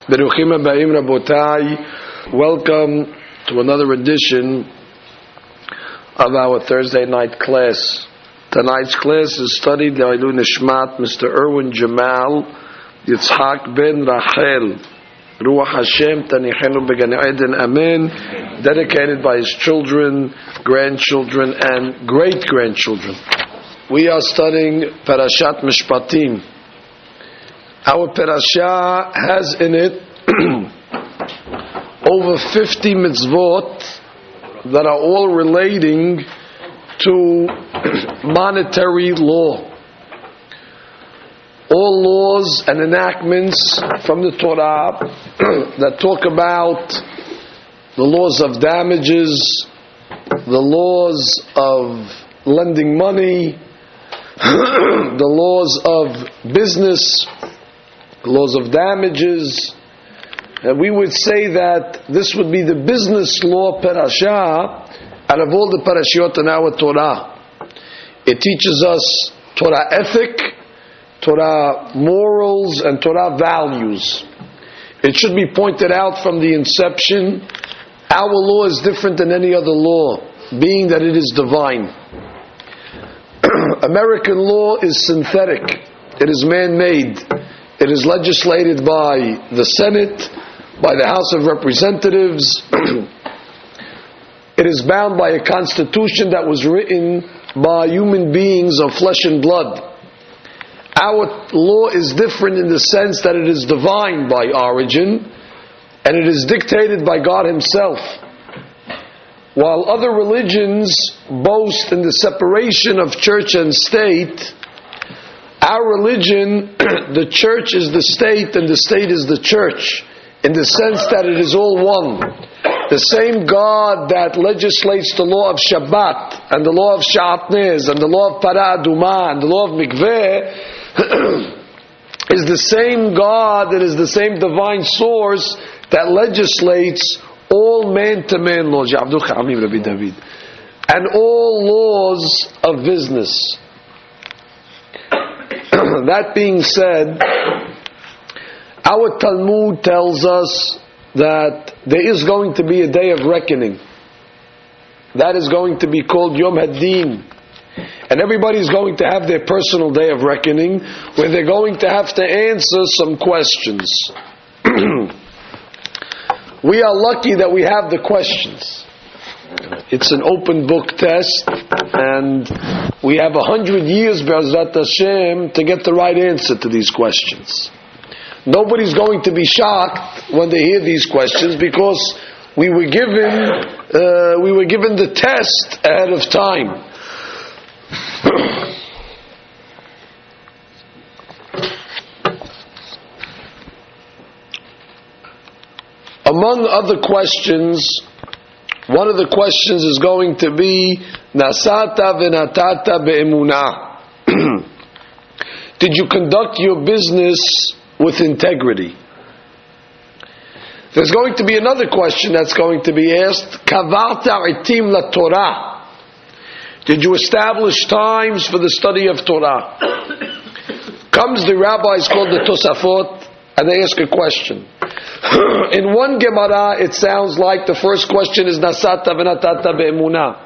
Beruchim habayim Rabotai. Welcome to another edition of our Thursday night class. Tonight's class is studied by Nishmat Mr. Erwin Jamal Yitzhak ben Rachel Ruach Hashem Tanichenu Began Eden Amen, dedicated by his children, grandchildren and great-grandchildren. We are studying Parashat Mishpatim. Our parasha has in it over 50 mitzvot that are all relating to monetary law. All laws and enactments from the Torah that talk about the laws of damages, the laws of lending money, the laws of business, laws of damages. And we would say that this would be the business law parasha out of all the parashiot in our Torah. It teaches us Torah ethic, Torah morals, and Torah values. It should be pointed out from the inception, our law is different than any other law, being that it is divine. American law is synthetic. It is man-made. It is legislated by the Senate, by the House of Representatives. It is bound by a constitution that was written by human beings of flesh and blood. Our law is different in the sense that it is divine by origin, and it is dictated by God Himself. While other religions boast in the separation of church and state, our religion, the church is the state and the state is the church, in the sense that it is all one. The same God that legislates the law of Shabbat and the law of Sha'atnez and the law of Para Aduma and the law of Mikveh is the same God that is the same divine source that legislates all man-to-man laws and all laws of business. That being said, our Talmud tells us that there is going to be a day of reckoning. That is going to be called Yom Hadin. And everybody's going to have their personal day of reckoning, where they're going to have to answer some questions. We are lucky that we have the questions. It's an open book test, and we have 100 years, Be'ezrat Hashem, to get the right answer to these questions. Nobody's going to be shocked when they hear these questions, because we were given the test ahead of time. Among other questions, one of the questions is going to be Nasata v'natata be'emunah. Did you conduct your business with integrity? There's going to be another question that's going to be asked. Kavarta itim la Torah. Did you establish times for the study of Torah? Comes the rabbis called the Tosafot, and they ask a question. In one Gemara, it sounds like the first question is Nasata v'natata be'emunah.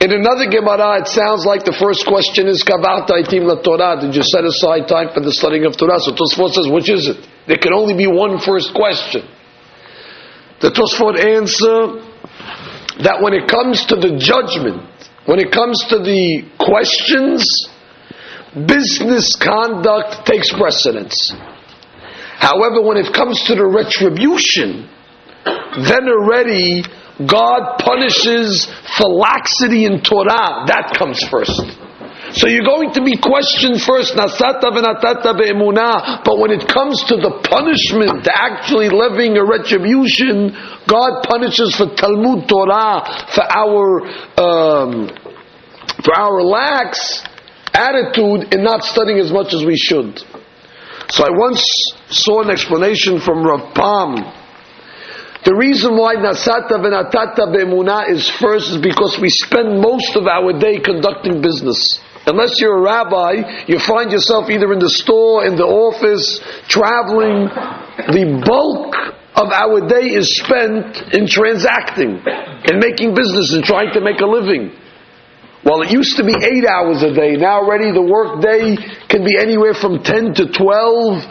In another Gemara, it sounds like the first question is Kavarta itim la Torah. Did you set aside time for the studying of Torah? So Tosafot says, which is it? There can only be one first question. The Tosafot answer that when it comes to the judgment, when it comes to the questions, business conduct takes precedence. However, when it comes to the retribution, then already God punishes for laxity in Torah. That comes first. So you're going to be questioned first, Nasata v'natata be'emunah, but when it comes to the punishment, actually levying a retribution, God punishes for Talmud Torah, for our lax attitude in not studying as much as we should. So I once saw an explanation from Rav Pam. The reason why Nasata v'natata be'emunah is first is because we spend most of our day conducting business. Unless you're a rabbi, you find yourself either in the store, in the office, traveling, the bulk of our day is spent in transacting, in making business, and trying to make a living. Well, it used to be 8 hours a day. Now already the work day can be anywhere from 10 to 12.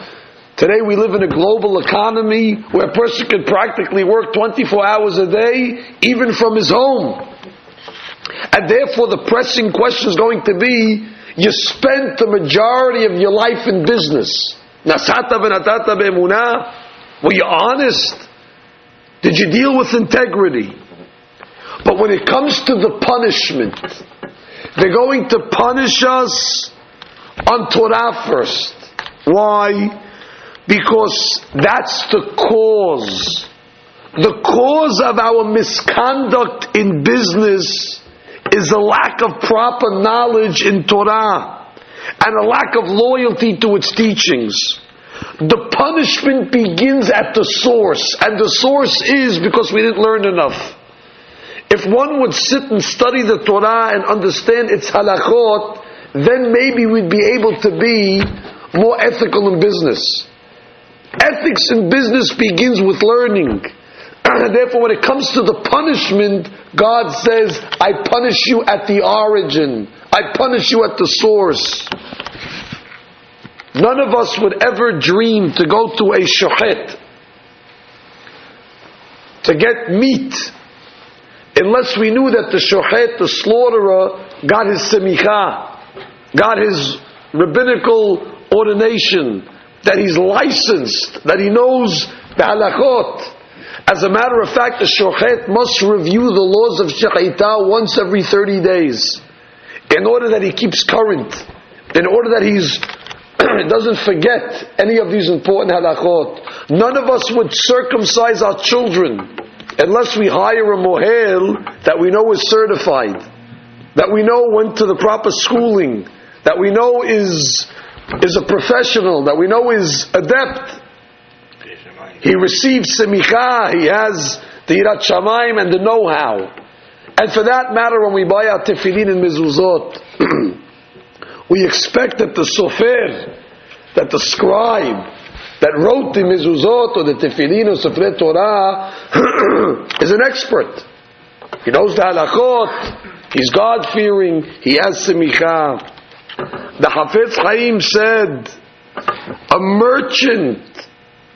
Today we live in a global economy where a person can practically work 24 hours a day, even from his home. And therefore the pressing question is going to be, you spent the majority of your life in business. Nasata v'natata be'emunah. Were you honest? Did you deal with integrity? But when it comes to the punishment, they're going to punish us on Torah first. Why? Because that's the cause. The cause of our misconduct in business is a lack of proper knowledge in Torah and a lack of loyalty to its teachings. The punishment begins at the source, and the source is because we didn't learn enough. If one would sit and study the Torah and understand its halachot, then maybe we'd be able to be more ethical in business. Ethics in business begins with learning. Therefore, when it comes to the punishment, God says, I punish you at the origin. I punish you at the source. None of us would ever dream to go to a shochet to get meat unless we knew that the shochet, the slaughterer, got his semicha, got his rabbinical ordination, that he's licensed, that he knows the halachot. As a matter of fact, the shochet must review the laws of shechita once every 30 days in order that he keeps current, in order that he's doesn't forget any of these important halachot. None of us would circumcise our children unless we hire a mohel that we know is certified, that we know went to the proper schooling, that we know is a professional, that we know is adept. He receives semicha, he has the yirat shamayim and the know-how. And for that matter, when we buy our tefillin and mezuzot, we expect that the sofer, that the scribe, that wrote the mezuzot or the tefillin or sofrei Torah is an expert. He knows the halachot, he's God-fearing, he has semicha. The Hafetz Chaim said, a merchant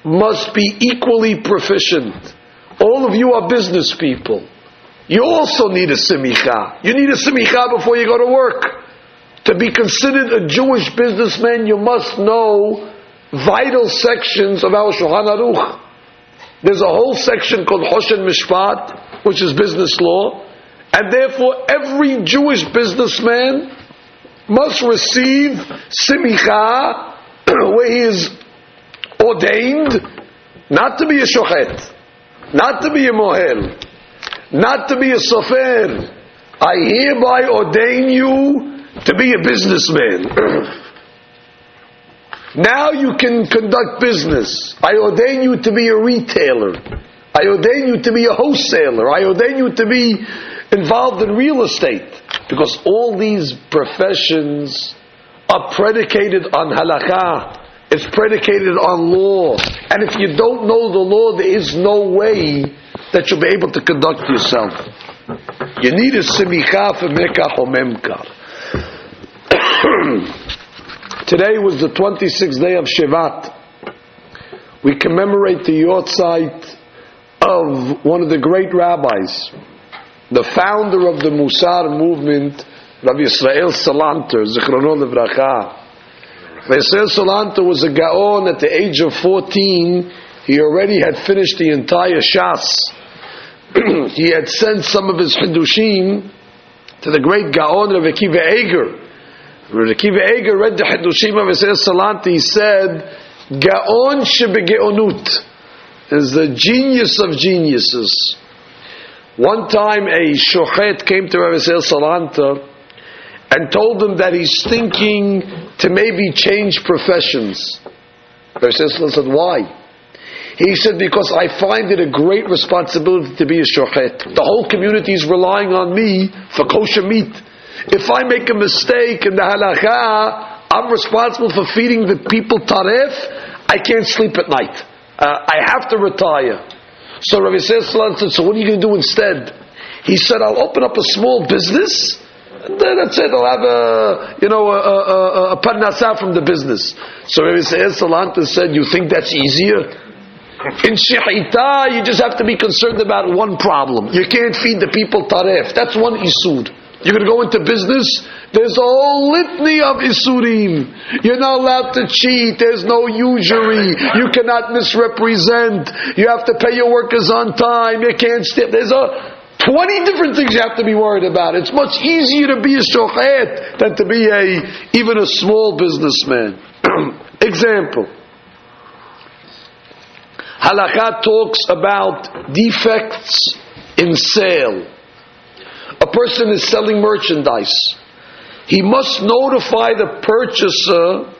must be equally proficient. All of you are business people. You also need a semicha. You need a semicha before you go to work. To be considered a Jewish businessman, you must know vital sections of our Shulchan Aruch. There's a whole section called Hoshen Mishpat, which is business law, and therefore every Jewish businessman must receive semicha, where he is ordained not to be a shochet, not to be a mohel, not to be a sofer. I hereby ordain you to be a businessman. Now you can conduct business. I ordain you to be a retailer. I ordain you to be a wholesaler. I ordain you to be involved in real estate. Because all these professions are predicated on halakha. It's predicated on law. And if you don't know the law, there is no way that you'll be able to conduct yourself. You need a semicha for mekach or memkar. Today was the 26th day of Shevat. We commemorate the yortzeit of one of the great rabbis, the founder of the Musar movement, Rabbi Yisrael Salanter, Zichrono Livracha. Rabbi Yisrael Salanter was a Gaon at the age of 14. He already had finished the entire Shas. He had sent some of his Hidushim to the great Gaon Rabbi Akiva Eiger. Rabbi Akiva Eiger read the Hidushim of Rabbi Yisrael Salanter. He said, Gaon shebegeonut is the genius of geniuses. One time a shochet came to Rabbi Yisrael Salanter and told him that he's thinking to maybe change professions. Rabbi Yisrael Salanter said, why? He said, because I find it a great responsibility to be a shochet. The whole community is relying on me for kosher meat. If I make a mistake in the halakha, I'm responsible for feeding the people taref. I can't sleep at night. I have to retire. So Rabbi said, so what are you going to do instead? He said, I'll open up a small business, and then that's it, I'll have a parnasah from the business. So Rabbi Salanta said, you think that's easier? In Shihita, you just have to be concerned about one problem. You can't feed the people taref. That's one isur. You're going to go into business, there's a whole litany of isurim. You're not allowed to cheat, there's no usury, you cannot misrepresent, you have to pay your workers on time, you can't steal. There's 20 different things you have to be worried about. It's much easier to be a shochet than to be even a small businessman. Example. Halakha talks about defects in sale. A person is selling merchandise. He must notify the purchaser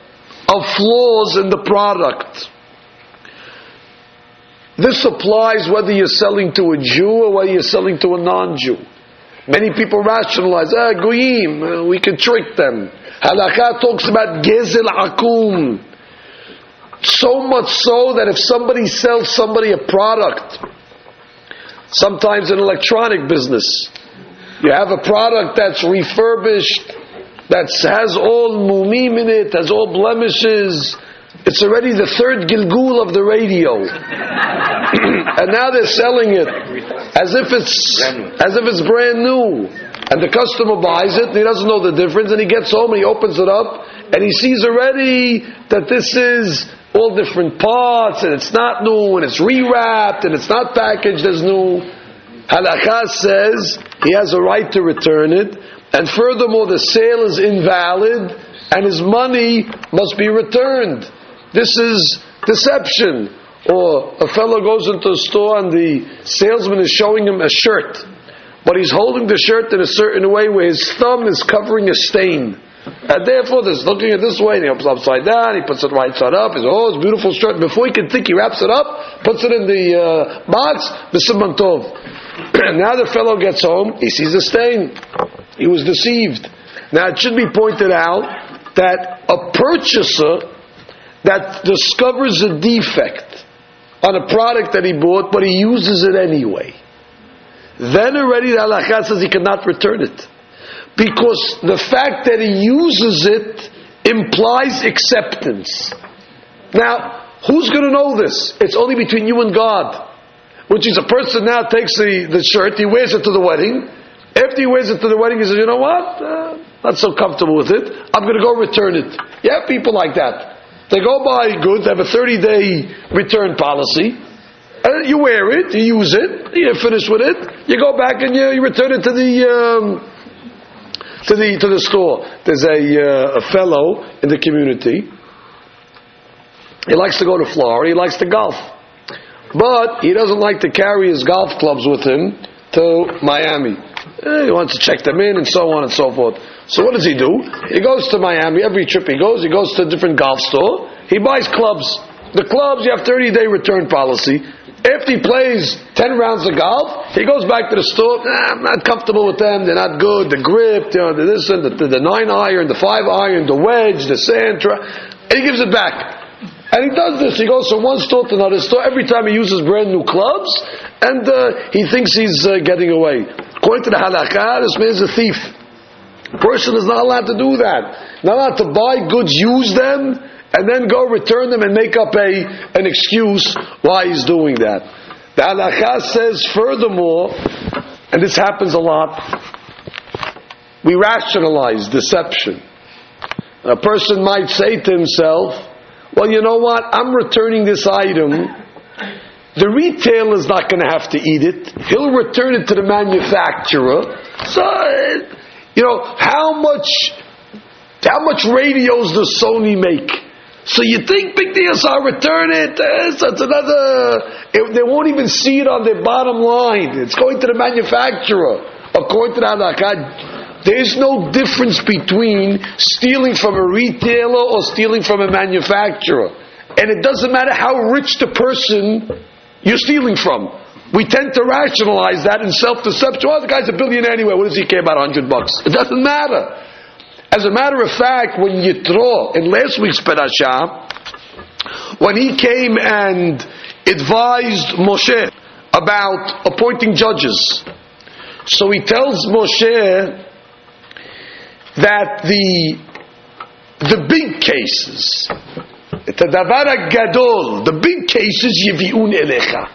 of flaws in the product. This applies whether you're selling to a Jew or whether you're selling to a non-Jew. Many people rationalize, goyim, we can trick them. Halakha talks about gezel akum. So much so that if somebody sells somebody a product, sometimes in electronic business, you have a product that's refurbished, that has all mumim in it, has all blemishes. It's already the third gilgul of the radio. And now they're selling it as if it's brand new. And the customer buys it, and he doesn't know the difference, and he gets home and he opens it up, and he sees already that this is all different parts, and it's not new, and it's rewrapped, and it's not packaged as new. Halakha says he has a right to return it, and furthermore the sale is invalid, and his money must be returned. This is deception. Or a fellow goes into a store and the salesman is showing him a shirt, but he's holding the shirt in a certain way where his thumb is covering a stain. And therefore, he's looking at this way, and he opens it upside down, he puts it right side up, he says, oh, it's a beautiful shirt. Before he can think, he wraps it up, puts it in the box, b'simman tov. Now the fellow gets home, he sees a stain. He was deceived. Now it should be pointed out that a purchaser that discovers a defect on a product that he bought, but he uses it anyway, then already the halakha says he cannot return it. Because the fact that he uses it implies acceptance. Now, who's going to know this? It's only between you and God. Which is, a person now takes the shirt, he wears it to the wedding. After he wears it to the wedding, he says, you know what? Not so comfortable with it. I'm going to go return it. You have people like that. They go buy goods, have a 30-day return policy. You wear it, you use it, you're finished with it. You go back and you return it to the store. There's a fellow in the community. He likes to go to Florida. He likes to golf, but he doesn't like to carry his golf clubs with him to Miami. He wants to check them in and so on and so forth. So what does he do? He goes to Miami. Every trip he goes to a different golf store. He buys clubs. The clubs, you have 30-day return policy. After he plays 10 rounds of golf, he goes back to the store. I'm not comfortable with them. They're not good. The grip, the this and the 9-iron, the 5-iron, the wedge, the sand. And he gives it back. And he does this. He goes from one store to another store. Every time he uses brand new clubs, and he thinks he's getting away. According to the halakha, this man is a thief. A person is not allowed to do that. Not allowed to buy goods, use them, and then go return them and make up an excuse why he's doing that. The halakha says furthermore, and this happens a lot, we rationalize deception. A person might say to himself, well, you know what, I'm returning this item. The retailer is not going to have to eat it. He'll return it to the manufacturer. So, how much radios does Sony make? So you think, big deal, so I'll return it. It's another. They won't even see it on their bottom line. It's going to the manufacturer. According to the halakha, there's no difference between stealing from a retailer or stealing from a manufacturer. And it doesn't matter how rich the person you're stealing from. We tend to rationalize that in self-deception. Well, the guy's a billionaire anyway. What does he care about $100? It doesn't matter. As a matter of fact, when Yitro, in last week's Parashat, when he came and advised Moshe about appointing judges. So he tells Moshe that the big cases, the big cases, yivi'un elecha,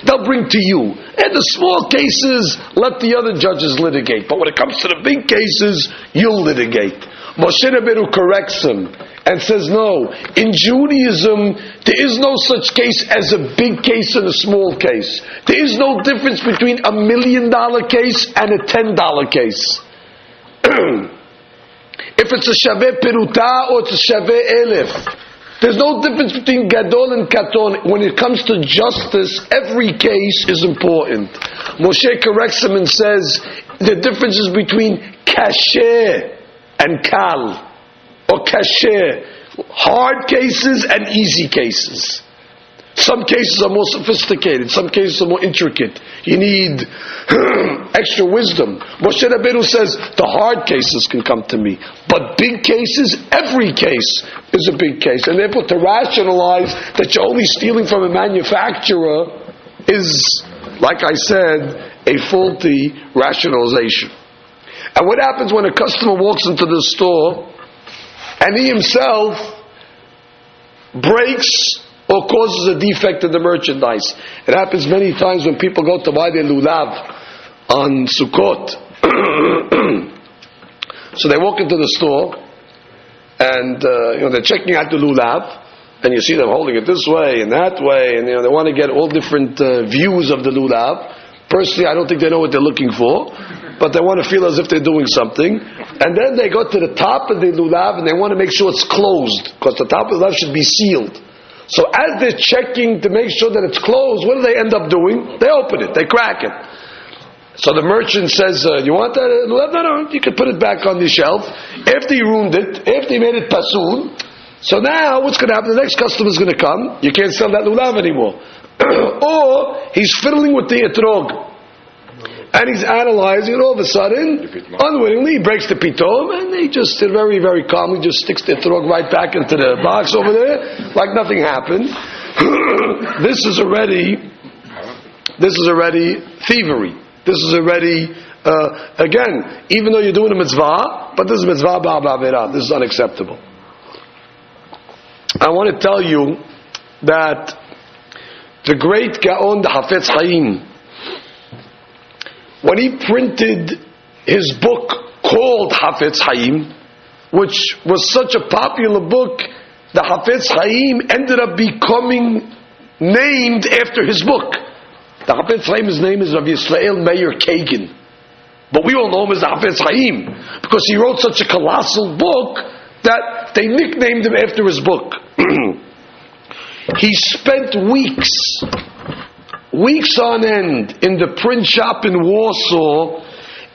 they'll bring to you. And the small cases, let the other judges litigate. But when it comes to the big cases, you'll litigate. Moshe Rabbeinu corrects him and says, no, in Judaism, there is no such case as a big case and a small case. There is no difference between $1 million case and a $10 case. If it's a shaveh peruta or it's a shaveh elef, there's no difference between gadol and katon. When it comes to justice, every case is important. Moshe corrects him and says the difference is between kasher and kal, or kasher, hard cases and easy cases. Some cases are more sophisticated, some cases are more intricate. You need extra wisdom. Moshe Rabbeinu says the hard cases can come to me, but big cases, every case is a big case, and therefore to rationalize that you're only stealing from a manufacturer is, like I said, a faulty rationalization. And what happens when a customer walks into the store and he himself breaks or causes a defect in the merchandise? It happens many times when people go to buy their lulav on Sukkot. So they walk into the store and they're checking out the lulav, and you see them holding it this way and that way, and they want to get all different views of the lulav. Personally, I don't think they know what they're looking for, but they want to feel as if they're doing something. And then they go to the top of the lulav and they want to make sure it's closed, because the top of the lulav should be sealed. So as they're checking to make sure that it's closed, what do they end up doing? They open it, they crack it. So the merchant says, you want that lulav? No, you can put it back on the shelf. After he ruined it, after he made it pasul, so now what's going to happen? The next customer's going to come, you can't sell that lulav anymore. Or he's fiddling with the etrog, and he's analyzing it. All of a sudden, unwittingly, he breaks the pitom, and he just very, very calmly just sticks the etrog right back into the box over there, like nothing happened. This is already thievery. This is already, again, even though you're doing a mitzvah, but this is mitzvah ba'avera. This is unacceptable. I want to tell you that the great Gaon, the Hafetz Chaim, when he printed his book called Hafetz Chaim, which was such a popular book, the Hafetz Chaim ended up becoming named after his book. The Hafetz Chaim's name is Rabbi Yisrael Meir Kagan, but we all know him as the Hafetz Chaim because he wrote such a colossal book that they nicknamed him after his book. He spent weeks on end in the print shop in Warsaw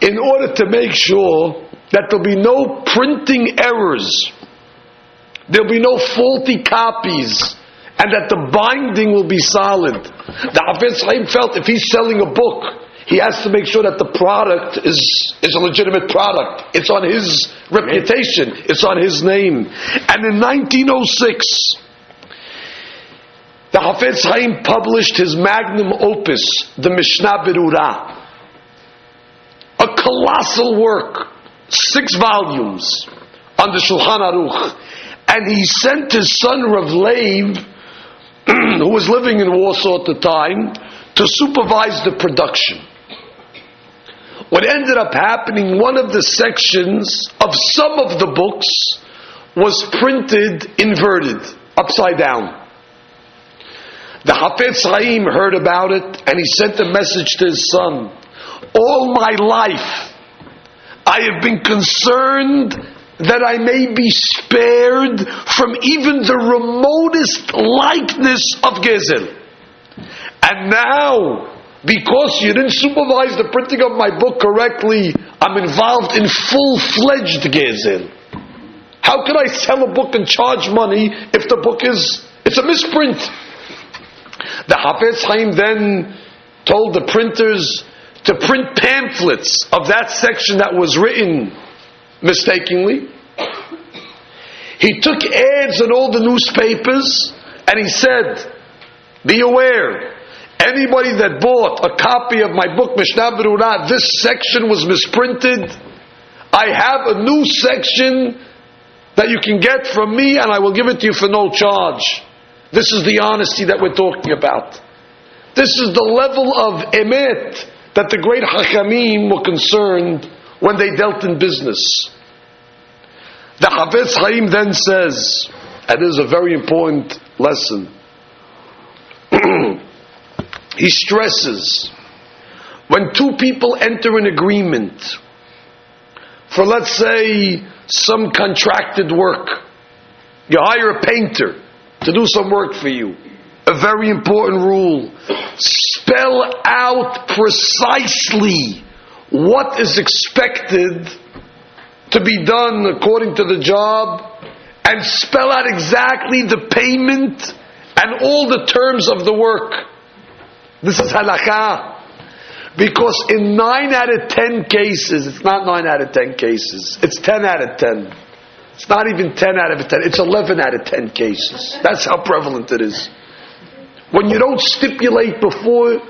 in order to make sure that there'll be no printing errors, there'll be no faulty copies, and that the binding will be solid. The Hafetz Chaim felt if he's selling a book, he has to make sure that the product is a legitimate product. It's on his reputation. It's on his name. And in 1906, the Hafetz Chaim published his magnum opus, the Mishnah Berurah. A colossal work, 6 volumes, on the Shulchan Aruch. And he sent his son Rav Leib, who was living in Warsaw at the time, to supervise the production. What ended up happening, one of the sections of some of the books was printed inverted, upside down. The Hafetz Chaim heard about it and he sent a message to his son. All my life I have been concerned that I may be spared from even the remotest likeness of Gezel. And now, because you didn't supervise the printing of my book correctly, I'm involved in full-fledged Gezel. How can I sell a book and charge money if the book it's a misprint? The Hafetz Chaim then told the printers to print pamphlets of that section that was written mistakenly. He took ads in all the newspapers and he said, Be aware, anybody that bought a copy of my book, Mishnah Berurah, this section was misprinted. I have a new section that you can get from me, and I will give it to you for no charge. This is the honesty that we're talking about. This is the level of emet that the great Hachamim were concerned when they dealt in business. The Hafetz Chaim then says, and this is a very important lesson, he stresses, when two people enter an agreement for, let's say, some contracted work, you hire a painter to do some work for you, a very important rule: spell out precisely what is expected to be done according to the job, and spell out exactly the payment and all the terms of the work. This is halakha. Because in 9 out of 10 cases, it's not 9 out of 10 cases, it's 10 out of 10. It's not even 10 out of 10, it's 11 out of 10 cases. That's how prevalent it is. When you don't stipulate before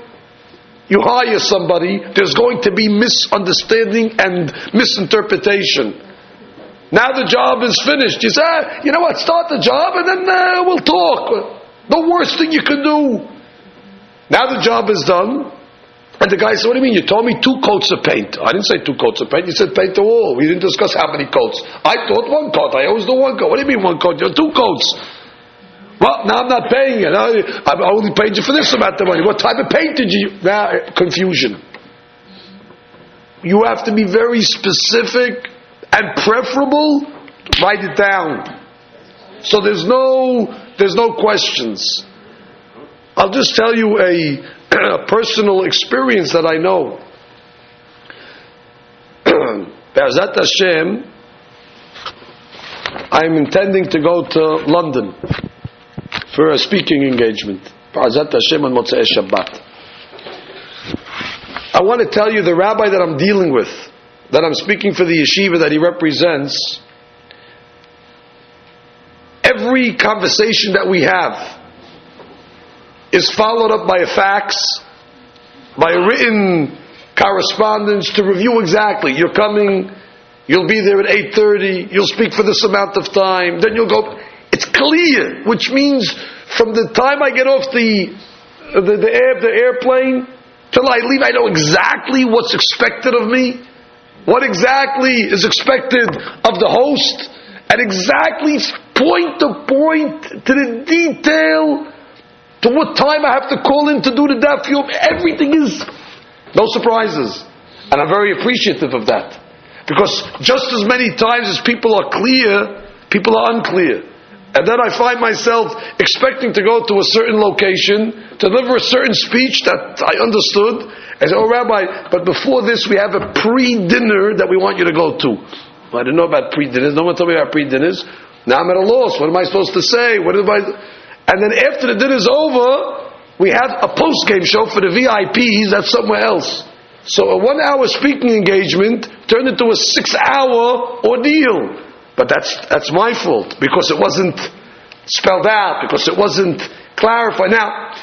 you hire somebody, there's going to be misunderstanding and misinterpretation. Now the job is finished. You say, you know what, start the job and then we'll talk. The worst thing you can do. Now the job is done. And the guy said, what do you mean? You told me 2 coats of paint. I didn't say 2 coats of paint. You said paint the wall. We didn't discuss how many coats. I thought 1 coat. I always do 1 coat. What do you mean 1 coat? You're 2 coats. Well, now I'm not paying it. I only paid you for this amount of money. What type of paint did you... Now, confusion. You have to be very specific and preferable. Write it down. So there's no questions. I'll just tell you a personal experience that I know. Be'ezat Hashem, I'm intending to go to London for a speaking engagement. Be'ezat Hashem on Motzei Shabbat. I want to tell you, the rabbi that I'm dealing with, that I'm speaking for the yeshiva that he represents, every conversation that we have is followed up by a fax, by a written correspondence to review exactly. You're coming, you'll be there at 8:30, you'll speak for this amount of time, then you'll go. It's clear, which means from the time I get off the airplane till I leave, I know exactly what's expected of me, what exactly is expected of the host, and exactly point to point to the detail, to what time I have to call in to do the daf yom. Everything is no surprises, and I'm very appreciative of that, because just as many times as people are clear, people are unclear, and then I find myself expecting to go to a certain location to deliver a certain speech that I understood. I said, "Oh, Rabbi, but before this we have a pre-dinner that we want you to go to." Well, I didn't know about pre-dinners. No one told me about pre-dinners. Now I'm at a loss. What am I supposed to say? And then after the dinner's over, we have a post-game show for the VIPs that's somewhere else. So a 1-hour speaking engagement turned into a 6-hour ordeal. But that's my fault, because it wasn't spelled out, because it wasn't clarified. Now,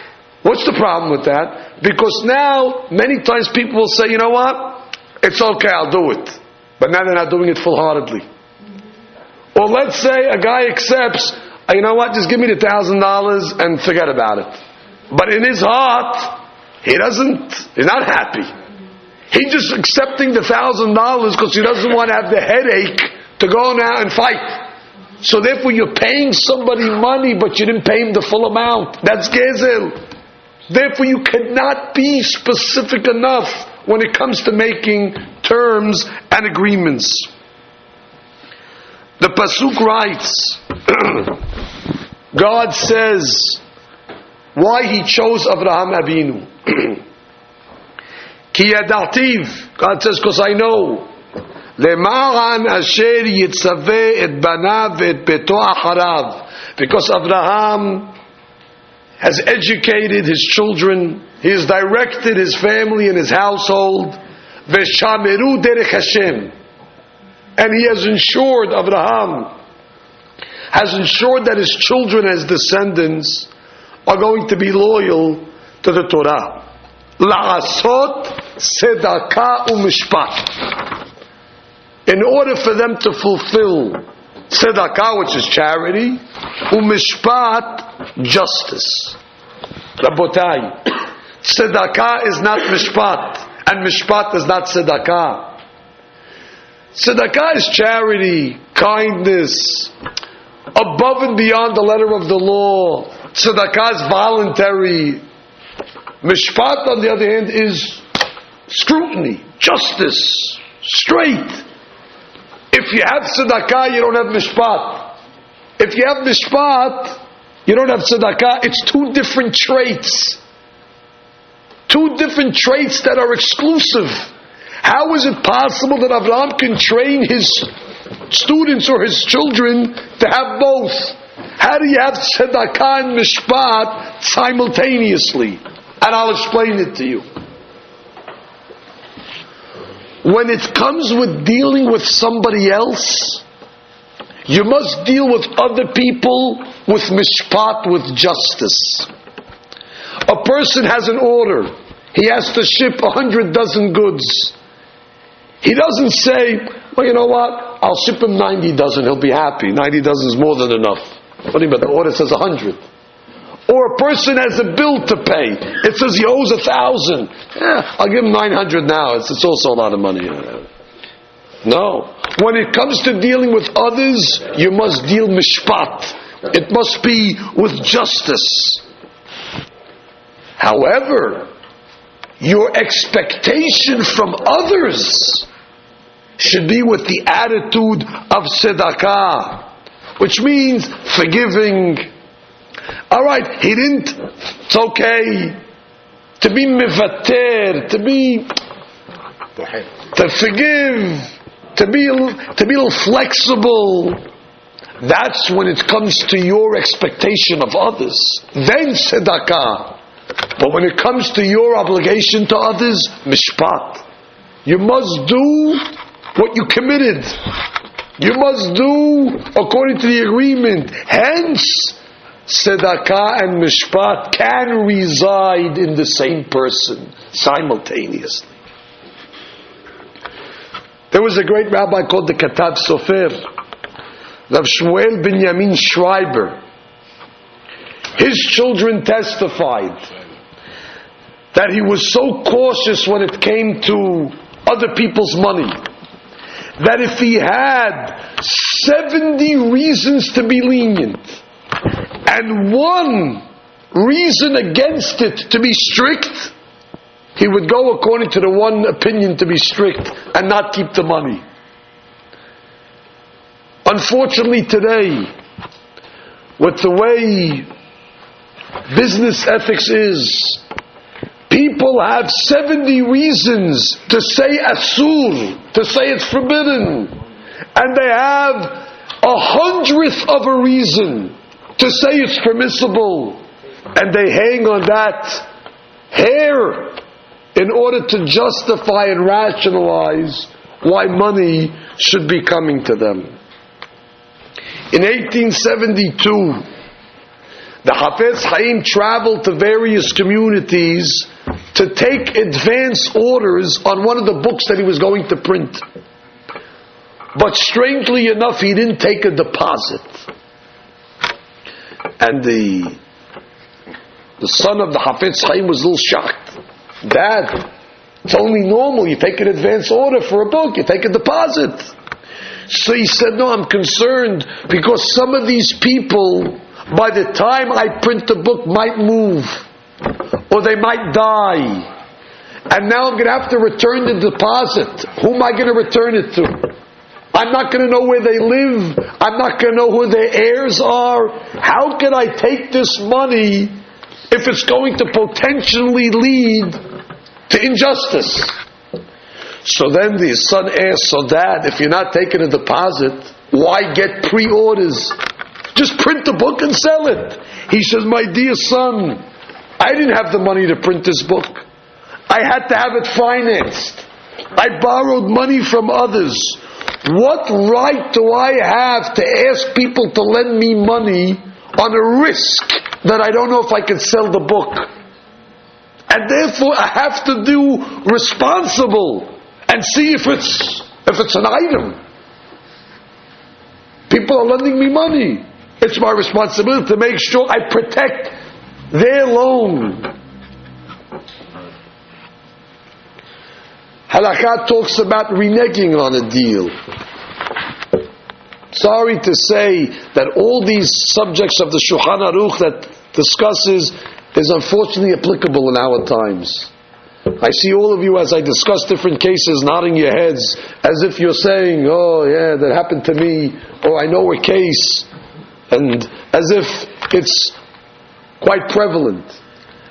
what's the problem with that? Because now, many times people will say, you know what? It's okay, I'll do it. But now they're not doing it full-heartedly. Or let's say a guy accepts, you know what, just give me the $1,000 and forget about it. But in his heart, he's not happy. He's just accepting the $1,000 because he doesn't want to have the headache to go now and fight. So therefore you're paying somebody money, but you didn't pay him the full amount. That's gezel. Therefore you cannot be specific enough when it comes to making terms and agreements. The Pasuk writes, God says why He chose Avraham Avinu. Ki yadativ, God says, because I know, Lema'an asher yitzaveh et banav et beto acharav, because Avraham has educated his children, he has directed his family and his household, veshameru derech Hashem, and he has ensured, Avraham has ensured that his children, his descendants, are going to be loyal to the Torah. La'asot tzedakah u'mishpat. In order for them to fulfill tzedakah, which is charity, u'mishpat, justice. Rabotai, tzedakah is not mishpat, and mishpat is not tzedakah. Tzedakah is charity, kindness, above and beyond the letter of the law. Tzedakah is voluntary. Mishpat, on the other hand, is scrutiny, justice, straight. If you have tzedakah, you don't have mishpat. If you have mishpat, you don't have tzedakah. It's two different traits. Two different traits that are exclusive. How is it possible that Avraham can train his students or his children to have both? How do you have tzedakah and mishpat simultaneously? And I'll explain it to you. When it comes with dealing with somebody else, you must deal with other people with mishpat, with justice. A person has an order. He has to ship 100 dozen goods. He doesn't say, well, you know what? I'll ship him 90 dozen. He'll be happy. 90 dozen is more than enough. What do you mean? The order says 100. Or a person has a bill to pay. It says he owes 1,000. I'll give him 900 now. It's also a lot of money. No. When it comes to dealing with others, you must deal mishpat. It must be with justice. However, your expectation from others should be with the attitude of tzedakah, which means forgiving. All right, he didn't. It's okay to be mivater, to forgive, to be a little flexible. That's when it comes to your expectation of others. Then tzedakah. But when it comes to your obligation to others, mishpat. You must do what you committed. You must do according to the agreement. Hence, tzedakah and mishpat can reside in the same person simultaneously. There was a great rabbi called the Katav Sofer, Rav Shmuel Binyamin Schreiber. His children testified that he was so cautious when it came to other people's money that if he had 70 reasons to be lenient and one reason against it to be strict, he would go according to the one opinion to be strict and not keep the money. Unfortunately today, with the way business ethics is, people have 70 reasons to say asur, to say it's forbidden, and they have 100th of a reason to say it's permissible, and they hang on that hair in order to justify and rationalize why money should be coming to them. In 1872, the Hafez Chaim traveled to various communities to take advance orders on one of the books that he was going to print. But strangely enough, he didn't take a deposit. And the son of the Hafez Chaim was a little shocked. Dad, it's only normal. You take an advance order for a book, you take a deposit. So he said, no, I'm concerned because some of these people, by the time I print the book, might move, or they might die, and now I'm going to have to return the deposit. Who am I going to return it to? I'm not going to know where they live. I'm not going to know who their heirs are. How can I take this money if it's going to potentially lead to injustice? So then the son asked, so Dad, if you're not taking a deposit, why get pre-orders? Just print the book and sell it. He says, my dear son, I didn't have the money to print this book. I had to have it financed. I borrowed money from others. What right do I have to ask people to lend me money on a risk that I don't know if I can sell the book. And therefore I have to do responsible and see if it's an item. People are lending me money. It's my responsibility to make sure I protect their loan. Halakha talks about reneging on a deal. Sorry to say that all these subjects of the Shulchan Aruch that discusses is unfortunately applicable in our times. I see all of you as I discuss different cases nodding your heads as if you're saying, oh yeah, that happened to me, or I know a case, and as if it's quite prevalent.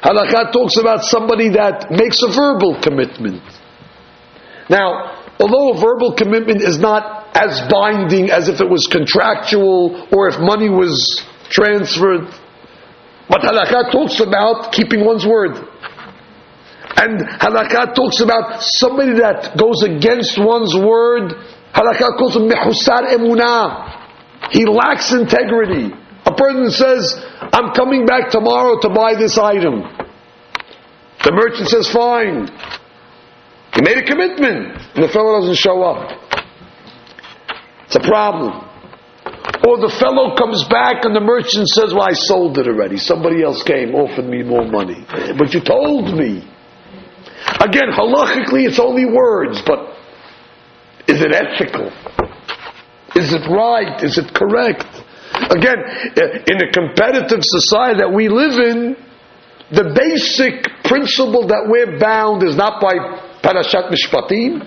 Halakha talks about somebody that makes a verbal commitment. Now, although a verbal commitment is not as binding as if it was contractual or if money was transferred, but halakha talks about keeping one's word. And halakha talks about somebody that goes against one's word. Halakha calls him mehusar emunah. He lacks integrity. A person says, I'm coming back tomorrow to buy this item. The merchant says, fine. He made a commitment, and the fellow doesn't show up. It's a problem. Or the fellow comes back and the merchant says, well, I sold it already. Somebody else came, offered me more money. But you told me. Again, halachically it's only words, but is it ethical? Is it right? Is it correct? Again, in a competitive society that we live in, the basic principle that we're bound is not by Parashat Mishpatim,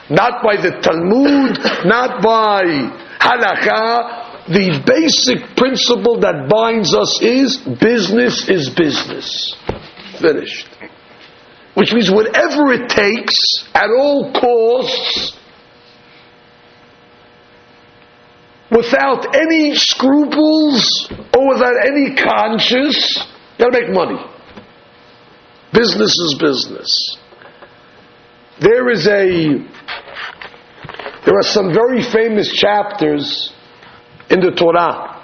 not by the Talmud, not by halakha. The basic principle that binds us is business is business. Finished. Which means whatever it takes, at all costs, without any scruples or without any conscience, you gotta make money. Business is business. There are some very famous chapters in the Torah.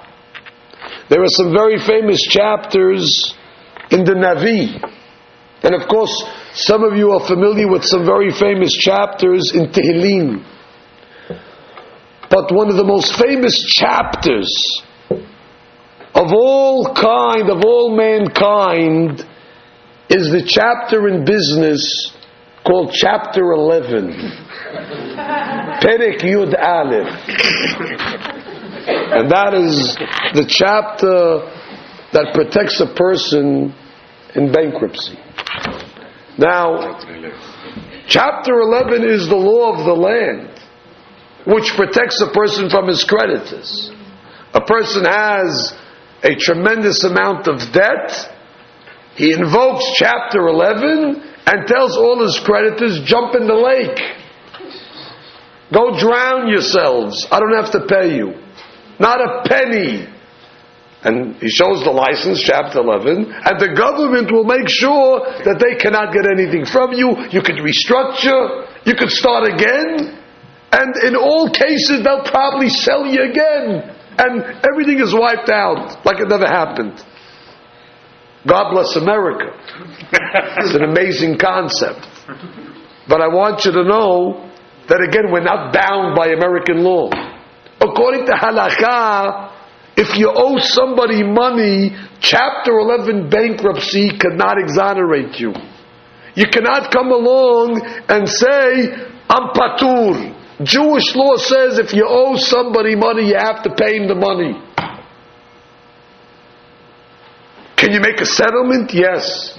There are some very famous chapters in the Navi. And of course, some of you are familiar with some very famous chapters in Tehillim. But one of the most famous chapters of all mankind, is the chapter in business called chapter 11. Perek Yud Aleph. And that is the chapter that protects a person in bankruptcy. Now, chapter 11 is the law of the land, which protects a person from his creditors. A person has a tremendous amount of debt. He invokes chapter 11 and tells all his creditors, jump in the lake. Go drown yourselves. I don't have to pay you. Not a penny. And he shows the license, chapter 11, and the government will make sure that they cannot get anything from you. You could restructure, you could start again, and in all cases they'll probably sell you again, and everything is wiped out like it never happened. God bless America. It's an amazing concept. But I want you to know that again, we're not bound by American law. According to halakha, if you owe somebody money, chapter 11 bankruptcy cannot exonerate you. You cannot come along and say, I'm patur. Jewish law says if you owe somebody money, you have to pay him the money. Can you make a settlement? Yes.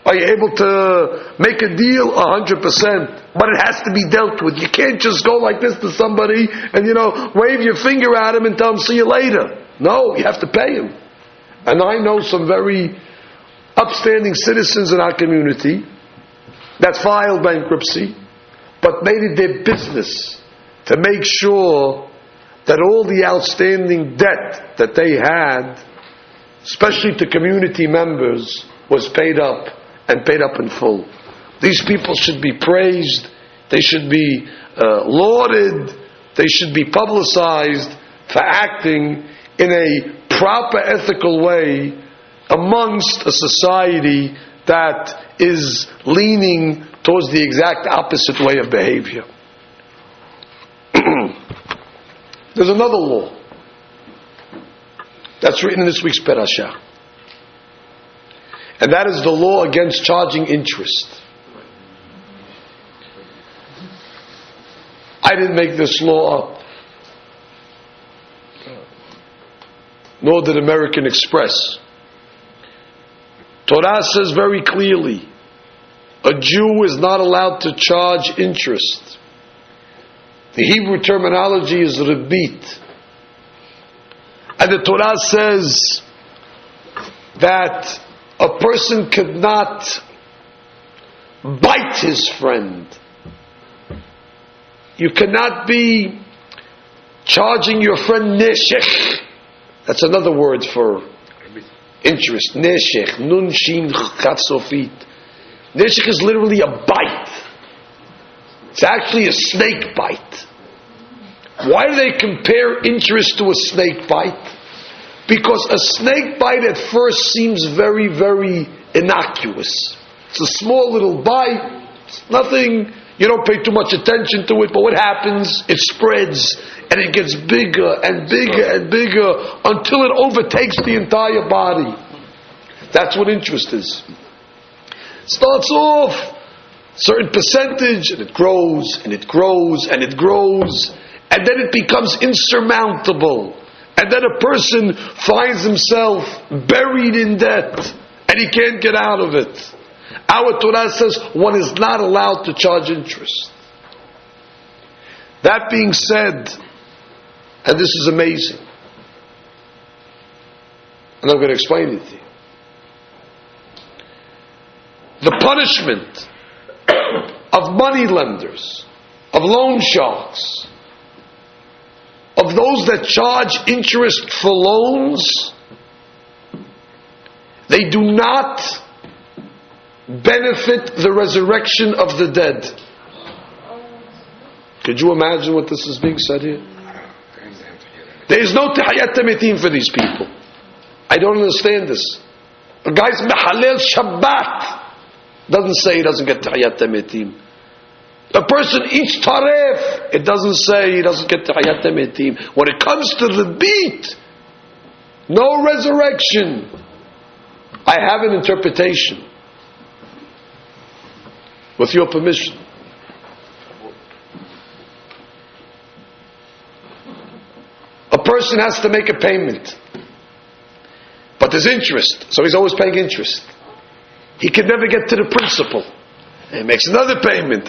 Are you able to make a deal? 100%. But it has to be dealt with. You can't just go like this to somebody and, wave your finger at him and tell him, see you later. No, you have to pay him. And I know some very upstanding citizens in our community that filed bankruptcy, but made it their business to make sure that all the outstanding debt that they had, especially to community members, was paid up, and paid up in full. These people should be praised, they should be lauded, they should be publicized for acting in a proper ethical way amongst a society that is leaning towards the exact opposite way of behavior. There's another law that's written in this week's Parashat, and that is the law against charging interest. I didn't make this law up, nor did American Express. Torah says very clearly, a Jew is not allowed to charge interest. The Hebrew terminology is Rabbi. And the Torah says that a person cannot bite his friend. You cannot be charging your friend neshech. That's another word for interest. Neshech. Nun shin chat sofit. Neshech is literally a bite. It's actually a snake bite. Why do they compare interest to a snake bite? Because a snake bite at first seems very, very innocuous. It's a small little bite. It's nothing. You don't pay too much attention to it, but what happens? It spreads, and it gets bigger and bigger and bigger until it overtakes the entire body. That's what interest is. Starts off certain percentage, and it grows, and it grows, and it grows, and then it becomes insurmountable. And then a person finds himself buried in debt, and he can't get out of it. Our Torah says one is not allowed to charge interest. That being said, and this is amazing, and I'm going to explain it to you. The punishment of money lenders, of loan sharks, of those that charge interest for loans, they do not benefit the resurrection of the dead. Could you imagine what this is being said here? There is no tahiyat metim for these people. I don't understand this. A guy's mehalel Shabbat doesn't say he doesn't get tahiyat metim. A person eats taref, it doesn't say he doesn't get tahiyat metim. When it comes to the beat, no resurrection. I have an interpretation, with your permission. A person has to make a payment, but there's interest, so he's always paying interest. He can never get to the principal. He makes another payment.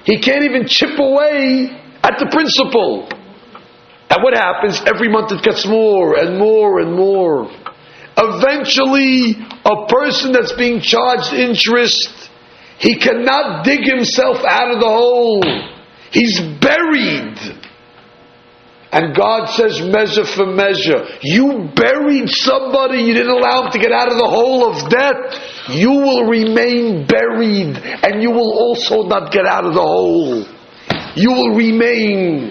He can't even chip away at the principal. And what happens? Every month it gets more and more and more. Eventually, a person that's being charged interest, he cannot dig himself out of the hole. He's buried. And God says, measure for measure. You buried somebody, you didn't allow him to get out of the hole of debt. You will remain buried, and you will also not get out of the hole. You will remain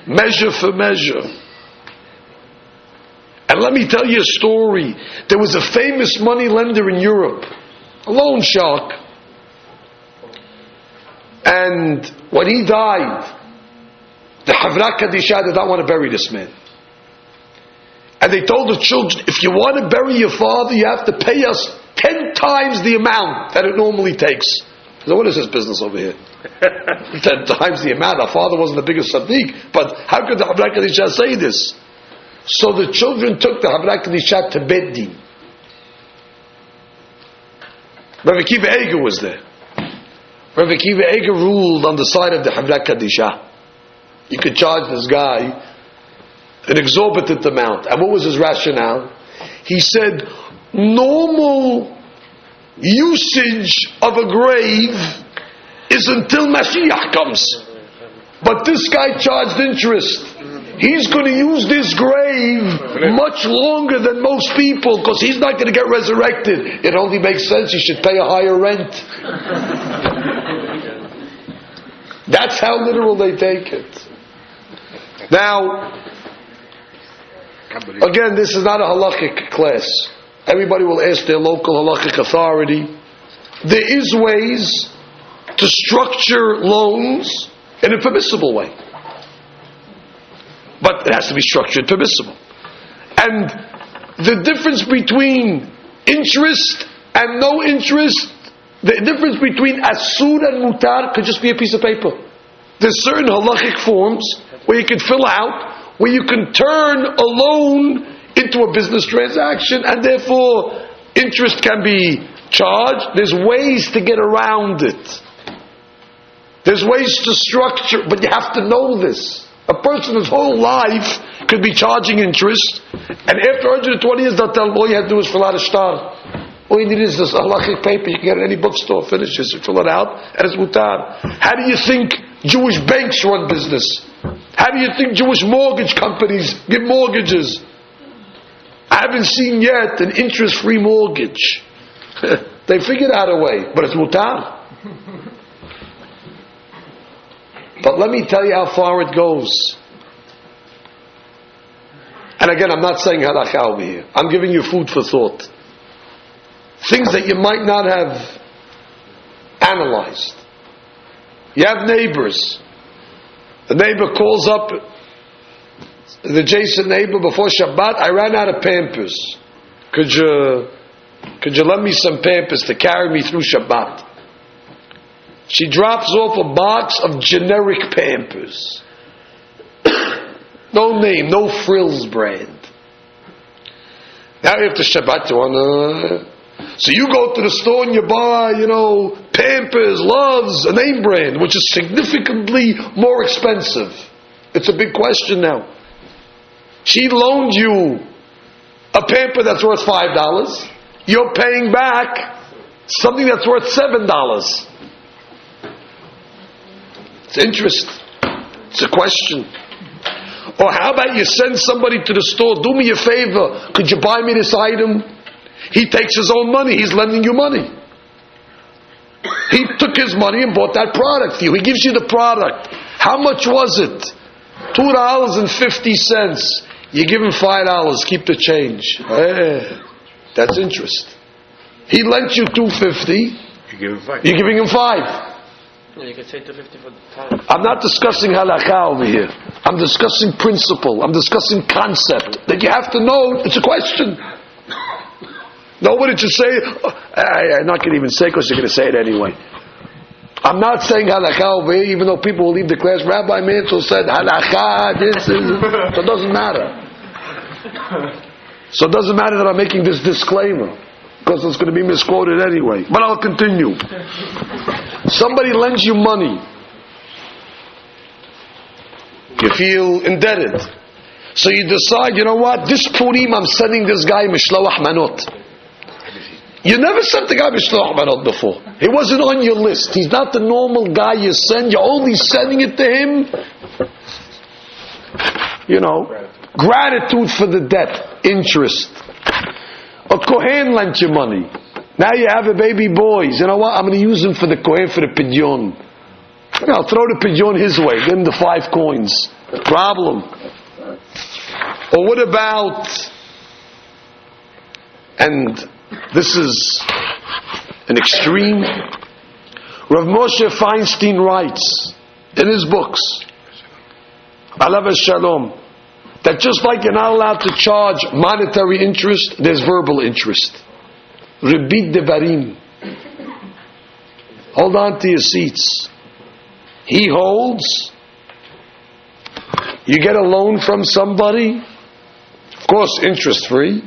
measure for measure. And let me tell you a story. There was a famous money lender in Europe, a loan shark. And when he died, the Havra Kadisha did not want to bury this man. And they told the children, if you want to bury your father, you have to pay us 10 times the amount that it normally takes. So what is this business over here? 10 times the amount. Our father wasn't the biggest Sadiq, but how could the Havra Kadisha say this? So the children took the Havra Kadisha to Beit Din. Rabbi Kiva Eger was there. Rabbi Kiva Eger ruled on the side of the Havra Kadisha. You could charge this guy an exorbitant amount. And what was his rationale? He said, normal usage of a grave is until Mashiach comes. But this guy charged interest. He's going to use this grave much longer than most people because he's not going to get resurrected. It only makes sense he should pay a higher rent. That's how literal they take it. Now, Again, this is not a halakhic class. Everybody will ask their local halakhic authority. There is ways to structure loans in a permissible way. But it has to be structured permissible. And the difference between interest and no interest, the difference between asur and mutar could just be a piece of paper. There's certain halachic forms where you can fill out, where you can turn a loan into a business transaction, and therefore interest can be charged. There's ways to get around it. There's ways to structure, but you have to know this. A person his whole life could be charging interest, and after 120 years they'll tell him all you have to do is fill out a shtar. All you need is this halachic paper you can get at any bookstore, finish it, fill it out, and it's mutar. How do you think Jewish banks run business? How do you think Jewish mortgage companies give mortgages? I haven't seen yet an interest-free mortgage. They figured out a way, but it's mutar. But let me tell you how far it goes. And again, I'm not saying halakha over here. I'm giving you food for thought. Things that you might not have analyzed. You have neighbors. The neighbor calls up the adjacent neighbor before Shabbat. I ran out of Pampers. Could you lend me some Pampers to carry me through Shabbat? She drops off a box of generic Pampers. No name, no frills brand. Now after Shabbat you wanna... So you go to the store and you buy, Pampers, Loves, a name brand, which is significantly more expensive. It's a big question now. She loaned you a pamper that's worth $5. You're paying back something that's worth $7. It's interest. It's a question. Or how about you send somebody to the store, do me a favor, could you buy me this item? He takes his own money, he's lending you money. He took his money and bought that product for you. He gives you the product. How much was it? $2.50. You give him $5, keep the change. That's interest. He lent you $2.50. You give him $5. You're giving him $5. Yeah, you can say $2.50 for the time. I'm not discussing halakha over here. I'm discussing principle. I'm discussing concept. That you have to know, it's a question. Nobody should say, I'm not going to even say because you're going to say it anyway. I'm not saying halakha over here, even though people will leave the class. Rabbi Mansour said halakha, this is, so it doesn't matter. So it doesn't matter that I'm making this disclaimer, because it's going to be misquoted anyway. But I'll continue. Somebody lends you money. You feel indebted. So you decide, you know what, this Purim I'm sending this guy Mishloach Manot. You never sent the guy Mishloach Manot before. He wasn't on your list. He's not the normal guy you send. You're only sending it to him. Gratitude for the debt. Interest. A Kohen lent you money. Now you have a baby boy. You know what? I'm going to use him for the Kohen for the Pidyon. I'll throw the Pidyon his way. Give him the 5 coins. Problem. Or what about, and this is an extreme, Rav Moshe Feinstein writes in his books, Alav Shalom, that just like you're not allowed to charge monetary interest, there's verbal interest. Rebit devarim. Hold on to your seats. He holds. You get a loan from somebody, of course interest free.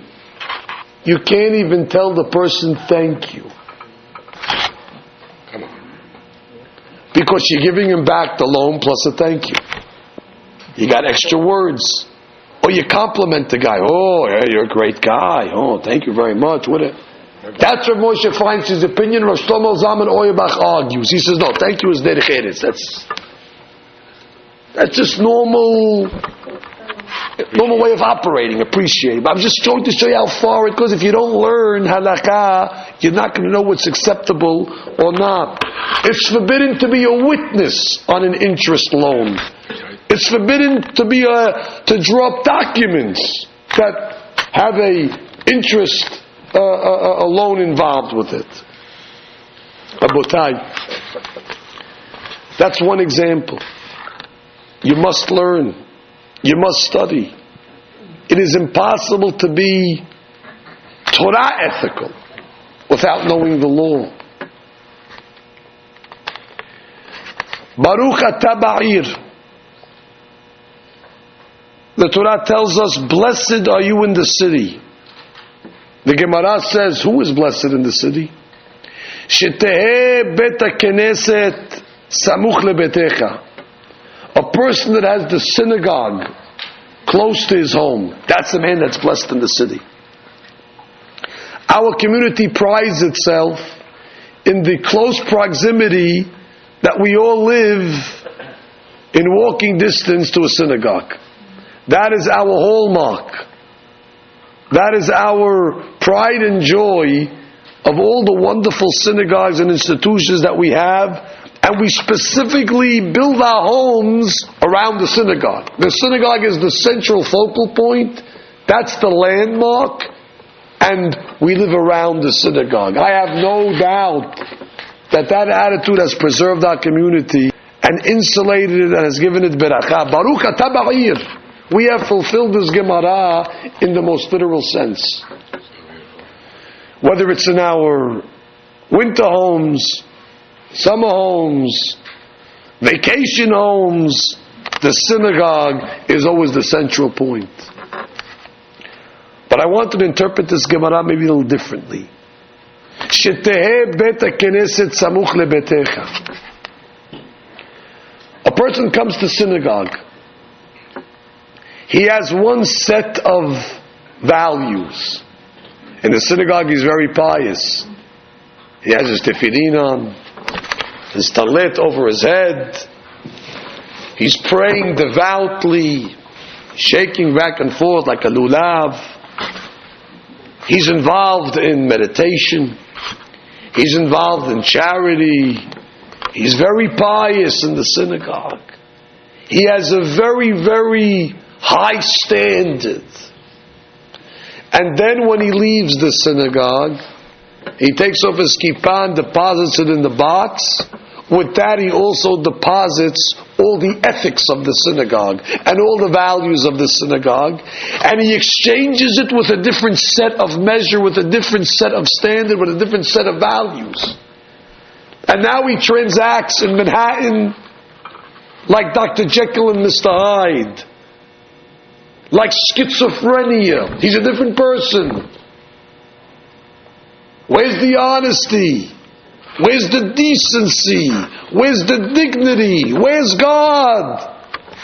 You can't even tell the person thank you. Come on. Because you're giving him back the loan plus a thank you. You got extra words. Or you compliment the guy. Oh, yeah, you're a great guy. Oh, thank you very much. That's where Moshe finds his opinion. Rosh Shlomo Zalman Auerbach argues. He says, no, thank you is derech eretz. That's just normal way of operating, appreciating. But I'm just trying to show you how far it goes. If you don't learn halakha, you're not going to know what's acceptable or not. It's forbidden to be a witness on an interest loan. It's forbidden to be to draw up documents. that have a interest alone involved with it. Abotai. That's one example. You must learn. You must study. It is impossible to be Torah ethical without knowing the law. Baruch atah ba'ir. The Torah tells us, blessed are you in the city. The Gemara says, who is blessed in the city? Sheteheh bet haKnesset samuch lebetecha. A person that has the synagogue close to his home, that's the man that's blessed in the city. Our community prides itself in the close proximity that we all live in walking distance to a synagogue. That is our hallmark. That is our pride and joy of all the wonderful synagogues and institutions that we have. And we specifically build our homes around the synagogue. The synagogue is the central focal point. That's the landmark. And we live around the synagogue. I have no doubt that attitude has preserved our community and insulated it and has given it beracha. Baruch atah ba'ir. We have fulfilled this Gemara in the most literal sense. Whether it's in our winter homes, summer homes, vacation homes, the synagogue is always the central point. But I want to interpret this Gemara maybe a little differently. Sheteheh bet haKnesset samuch lebetecha. A person comes to synagogue. He has one set of values. In the synagogue he's very pious. He has his tefillin on, his talit over his head. He's praying devoutly, shaking back and forth like a lulav. He's involved in meditation. He's involved in charity. He's very pious in the synagogue. He has a very, very high standard. And then when he leaves the synagogue, he takes off his kippah and deposits it in the box. With that, he also deposits all the ethics of the synagogue and all the values of the synagogue, and he exchanges it with a different set of measure, with a different set of standard, with a different set of values. And now he transacts in Manhattan like Dr. Jekyll and Mr. Hyde, like schizophrenia. He's a different person. Where's the honesty? Where's the decency? Where's the dignity? Where's God?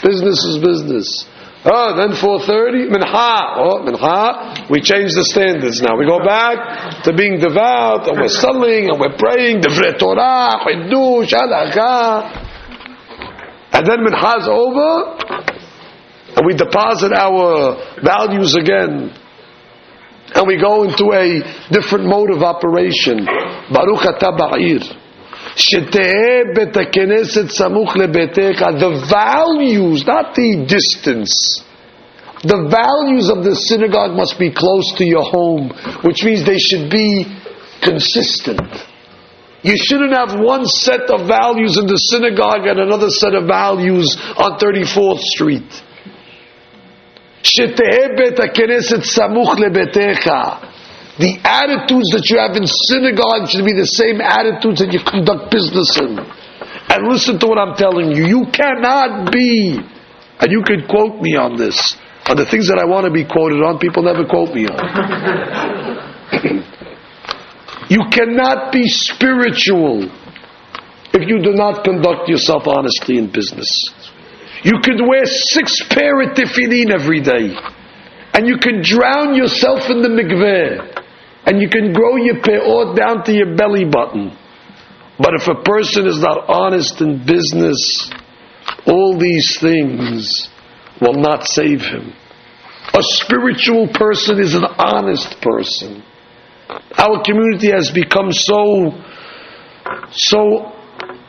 Business is business. Then 4:30, mincha. We change the standards now. We go back to being devout, and we're studying, and we're praying, Divrei Torah, Chidush, Halakha. And then mincha's over, and we deposit our values again. And we go into a different mode of operation. Baruch atah ba'ir. Sheteheh bet haKnesset samuch lebetecha. The values, not the distance. The values of the synagogue must be close to your home, which means they should be consistent. You shouldn't have one set of values in the synagogue and another set of values on 34th Street. Sheteheh bet haKnesset samuch lebetecha. The attitudes that you have in synagogue should be the same attitudes that you conduct business in. And listen to what I'm telling you. You cannot be, and you can quote me on this, on the things that I want to be quoted on, people never quote me on. You cannot be spiritual if you do not conduct yourself honestly in business. You could wear 6 pair of tefillin every day, and you can drown yourself in the mikveh, and you can grow your peot down to your belly button. But if a person is not honest in business, all these things will not save him. A spiritual person is an honest person. Our community has become so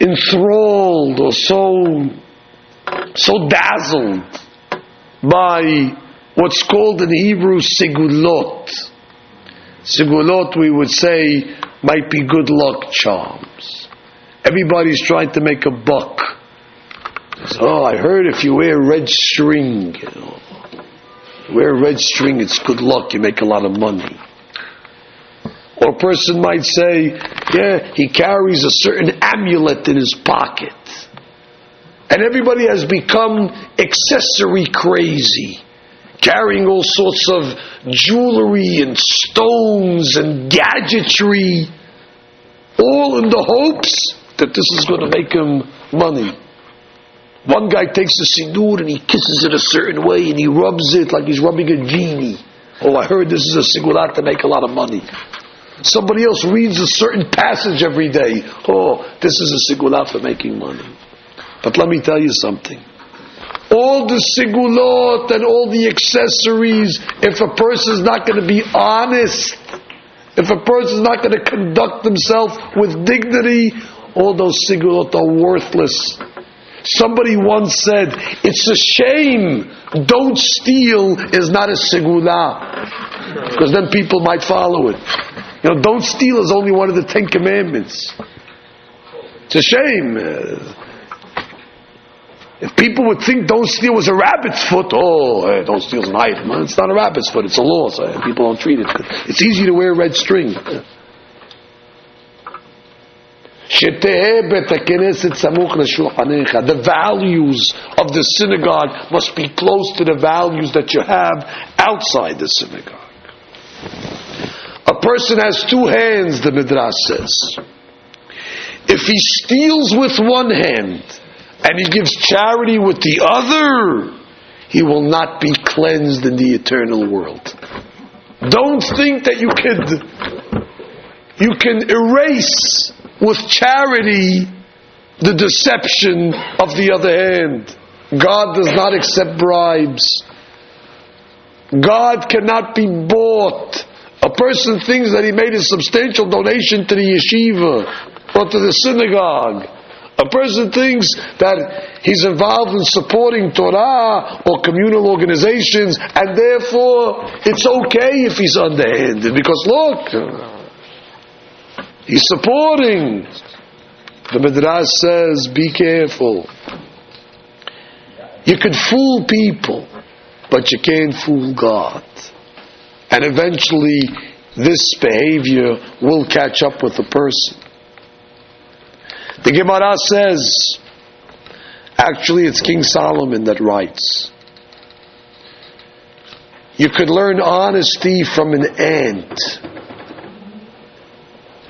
enthralled or so dazzled by what's called in Hebrew sigulot. Sigulot, we would say, might be good luck charms. Everybody's trying to make a buck. So, I heard if you wear red string, wear red string, it's good luck, you make a lot of money. Or a person might say, yeah, he carries a certain amulet in his pocket. And everybody has become accessory crazy, carrying all sorts of jewelry and stones and gadgetry, all in the hopes that this is going to make him money. One guy takes a siddur and he kisses it a certain way and he rubs it like he's rubbing a genie. Oh, I heard this is a sigulat to make a lot of money. Somebody else reads a certain passage every day. Oh, this is a sigulat for making money. But let me tell you something. All the sigulot and all the accessories, if a person is not going to be honest, if a person is not going to conduct himself with dignity, all those sigulot are worthless. Somebody once said, it's a shame don't steal is not a sigulah, because then people might follow it. Don't steal is only one of the 10 commandments. It's a shame. If people would think don't steal was a rabbit's foot, don't steal is an item. It's not a rabbit's foot, it's a law, so people don't treat it. It's easy to wear red string. The values of the synagogue must be close to the values that you have outside the synagogue. A person has two hands, the Midrash says. If he steals with one hand and he gives charity with the other, he will not be cleansed in the eternal world. Don't think that you can erase with charity the deception of the other hand. God does not accept bribes. God cannot be bought. A person thinks that he made a substantial donation to the yeshiva or to the synagogue. A person thinks that he's involved in supporting Torah or communal organizations, and therefore it's okay if he's underhanded, because look, he's supporting. The Midrash says, be careful. You could fool people, but you can't fool God. And eventually, this behavior will catch up with the person. The Gemara says, actually it's King Solomon that writes, you could learn honesty from an ant.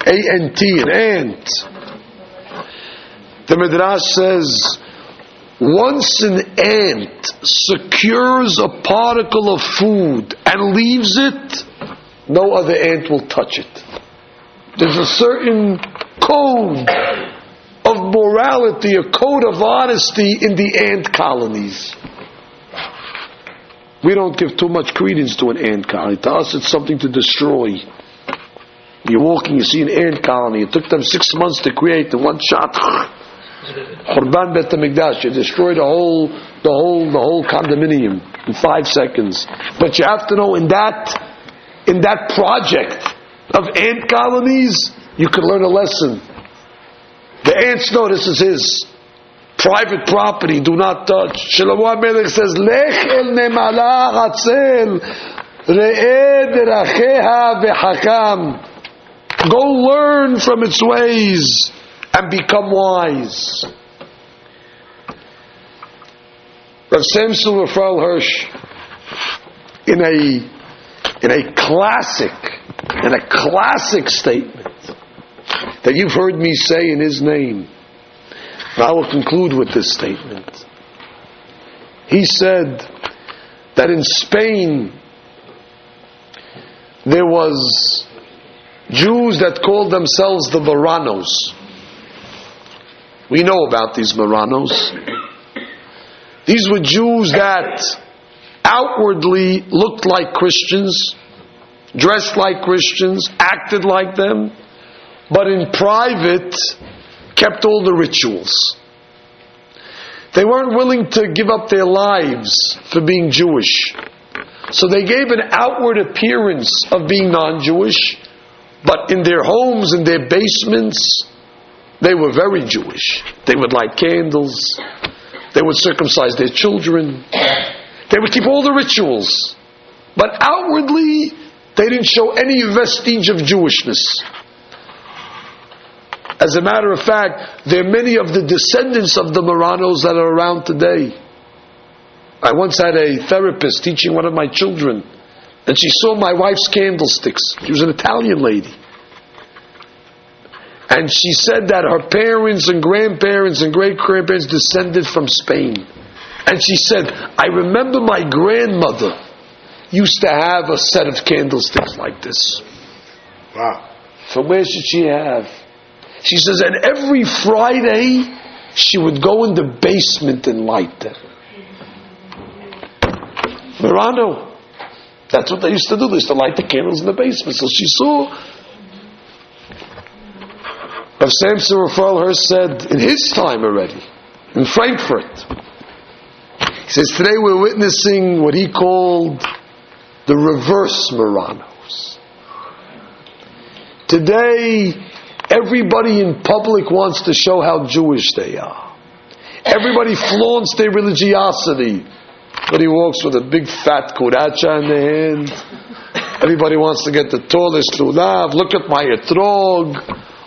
A-N-T, an ant. The Midrash says, once an ant secures a particle of food and leaves it, no other ant will touch it. There's a certain code of morality, a code of honesty in the ant colonies. We don't give too much credence to an ant colony. To us it's something to destroy. You're walking, you see an ant colony. It took them 6 months to create in one shot. Khurban Bet HaMikdash, you destroy the whole condominium in 5 seconds. But you have to know, in that project of ant colonies, you could learn a lesson. The ants know this is his private property, do not touch. Shlomo HaMelech says, Lech el nemala hatzel re'eh deracheha v'hakam. Go learn from its ways and become wise. Rav Samson Raphael Hirsch, in a classic statement that you've heard me say in his name, and I will conclude with this statement. He said that in Spain there was Jews that called themselves the Marranos. We know about these Marranos. These were Jews that outwardly looked like Christians, dressed like Christians, acted like them, but in private kept all the rituals. They weren't willing to give up their lives for being Jewish. So they gave an outward appearance of being non-Jewish, but in their homes, in their basements, they were very Jewish. They would light candles. They would circumcise their children. They would keep all the rituals. But outwardly, they didn't show any vestige of Jewishness. As a matter of fact, there are many of the descendants of the Marranos that are around today. I once had a therapist teaching one of my children, and she saw my wife's candlesticks. She was an Italian lady. And she said that her parents and grandparents and great-grandparents descended from Spain. And she said, I remember my grandmother used to have a set of candlesticks like this. Wow. So where should she have? She says, and every Friday she would go in the basement and light them. Marrano. That's what they used to do. They used to light the candles in the basement. So she saw. Rav Samson Raphael Hirsch said, in his time already, in Frankfurt, he says, today we're witnessing what he called the reverse Marranos. Today, everybody in public wants to show how Jewish they are. Everybody flaunts their religiosity. But he walks with a big fat kuracha in the hand. Everybody wants to get the tallest lulav. Look at my etrog.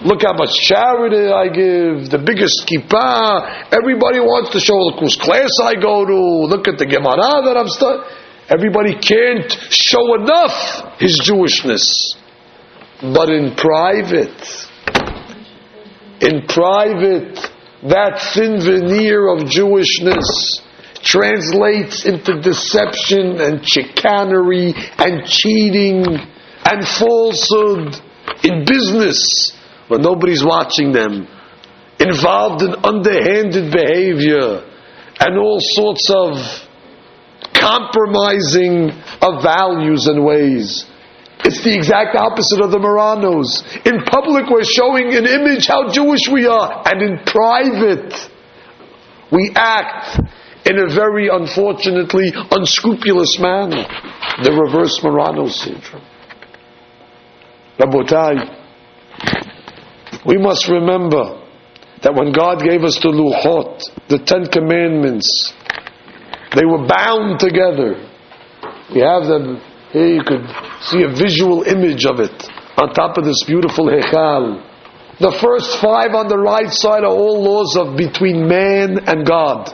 Look how much charity I give. The biggest kippah. Everybody wants to show, look whose class I go to. Look at the Gemara that I'm studying. Everybody can't show enough his Jewishness. But in private, that thin veneer of Jewishness translates into deception and chicanery and cheating and falsehood in business when nobody's watching them, involved in underhanded behavior and all sorts of compromising of values and ways. It's the exact opposite of the Marranos. In public we're showing an image how Jewish we are, and in private we act in a very, unfortunately, unscrupulous manner. The reverse Marrano syndrome. Rabotai, we must remember that when God gave us the Luchot, the 10 Commandments, they were bound together. We have them here. You could see a visual image of it on top of this beautiful Hechal. The first 5 on the right side are all laws of between man and God.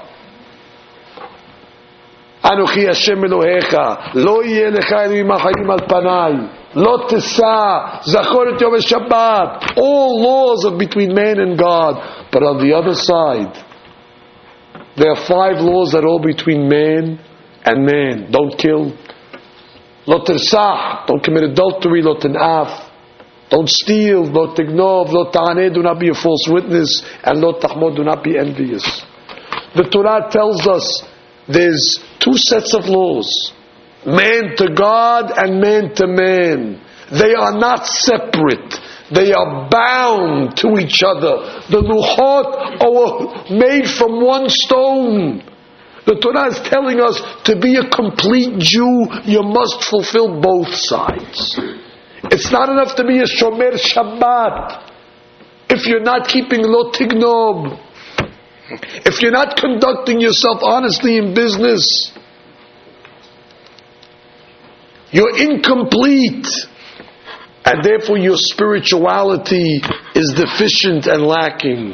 Anochi Hashem Elohecha, lo yeh lecha elohim achayim al panai, lo tisa, zachor et yom Shabbat. All laws of between man and God. But on the other side, there are 5 laws that are all between man and man. Don't kill. Lo tirsach, don't commit adultery. Lo tenaf, don't steal. Lo tignov, lo ta'aneh, do not be a false witness. And lo tachmod, do not be envious. The Torah tells us there's 2 sets of laws. Man to God and man to man. They are not separate. They are bound to each other. The Luchot are made from one stone. The Torah is telling us to be a complete Jew, you must fulfill both sides. It's not enough to be a Shomer Shabbat if you're not keeping Lo Tignob. If you're not conducting yourself honestly in business, you're incomplete, and therefore your spirituality is deficient and lacking.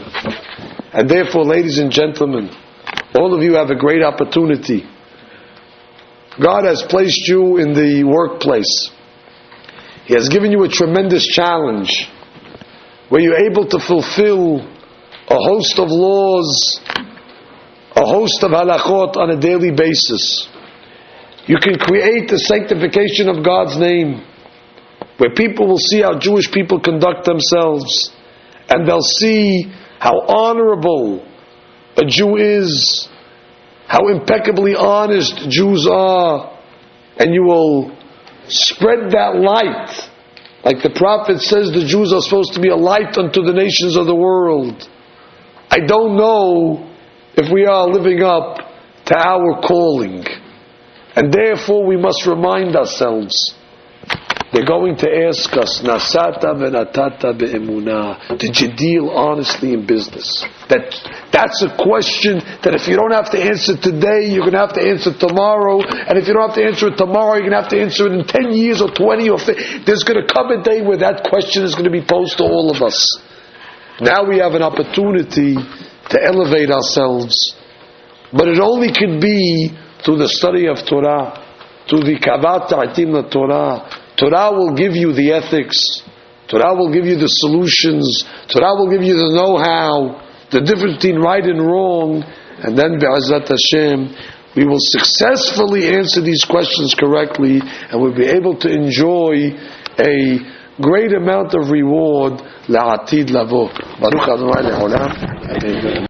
And therefore, ladies and gentlemen, all of you have a great opportunity. God has placed you in the workplace. He has given you a tremendous challenge where you're able to fulfill a host of laws, a host of halachot on a daily basis. You can create the sanctification of God's name, where people will see how Jewish people conduct themselves, and they'll see how honorable a Jew is, how impeccably honest Jews are, and you will spread that light. Like the prophet says, the Jews are supposed to be a light unto the nations of the world. I don't know if we are living up to our calling. And therefore we must remind ourselves, they're going to ask us, Nasata v'natata be'emunah, did you deal honestly in business? That's a question that if you don't have to answer today, you're going to have to answer tomorrow. And if you don't have to answer it tomorrow, you're going to have to answer it in 10 years or 20 or 50. There's going to come a day where that question is going to be posed to all of us. Now we have an opportunity to elevate ourselves. But it only could be through the study of Torah, through the kavat ta'atim la Torah. Torah will give you the ethics. Torah will give you the solutions. Torah will give you the know-how, the difference between right and wrong. And then, be'ezrat Hashem, we will successfully answer these questions correctly, and we'll be able to enjoy a great amount of reward la'atid lavo. Baruch Adonai le'olam. Amen.